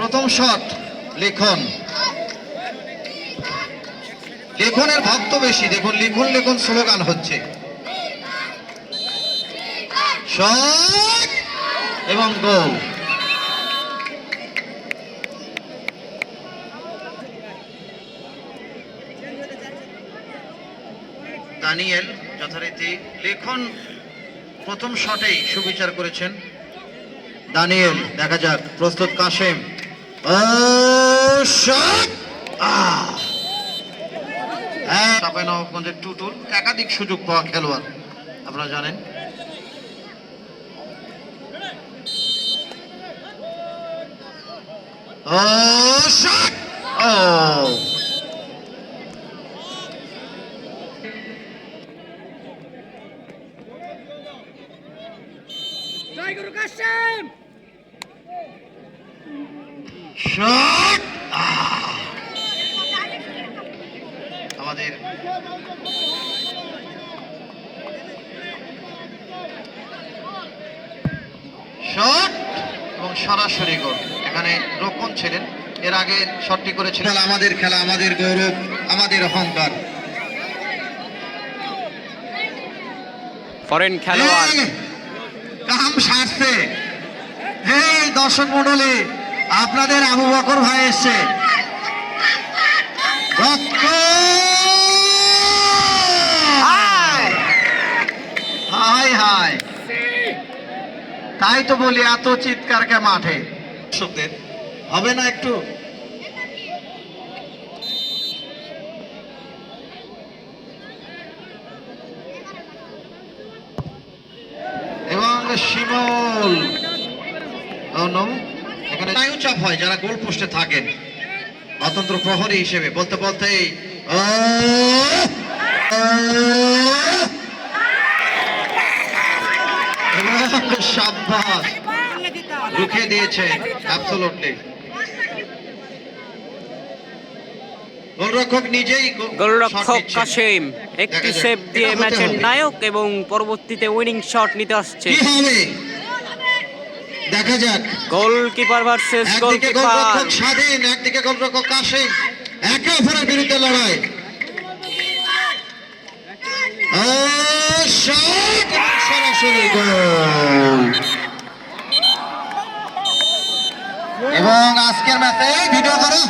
প্রথম শট লিখন, লিখনের ভক্ত বেশি। দেখুন লিখন লিখন স্লোগান হচ্ছে। শট এবং গোল। দানিয়েল যথারীতি লিখন প্রথম শটেই সুবিচার করেছেন। দানিয়েল দেখা যাক, প্রস্তুত কাশেম। চাঁপাইনবাবগঞ্জের টুটুল একাধিক সুযোগ পাওয়া খেলোয়াড়, আপনারা জানেন। আমাদের শট এবং সরাসরি গোল। এখানে রক্ষণ ছিলেন, এর আগে শটটি করেছিলেন। আমাদের খেলা, আমাদের গৌরব, আমাদের অহংকার। ফরেন খেলোয়াড় কাম সারছে। এই দর্শক মণ্ডলী, আপনাদের আবু বকর ভাই এসছে। হাই হাই, তাই তো বলি এত চিৎকার কে মাঠে। দর্শকদের হবে না একটু? এবং শিমুল এখানে স্নায়ু চাপ হয় যারা গোল পোস্টে থাকেন, অতন্ত্র প্রহরী হিসেবে বলতে বলতেই সাব্বাস রুখে দিয়েছে অ্যাবসলিউটলি। গোলরক্ষক নিজেই, গোলরক্ষক কাশেম একটি সেভ দিয়ে ম্যাচের নায়ক এবং পরবর্তীতে উইনিং শট নিতে আসছে। দেখা যাক, গোলকিপার ভার্সেস একদিকে গোলকিপার। গোলরক্ষক স্বাধীন, একদিকে গোলরক্ষক কাশেম, একে অপরের বিরুদ্ধে লড়াই। সরাসরি গোল। এবং আজকের ম্যাচে ভিডিও করো।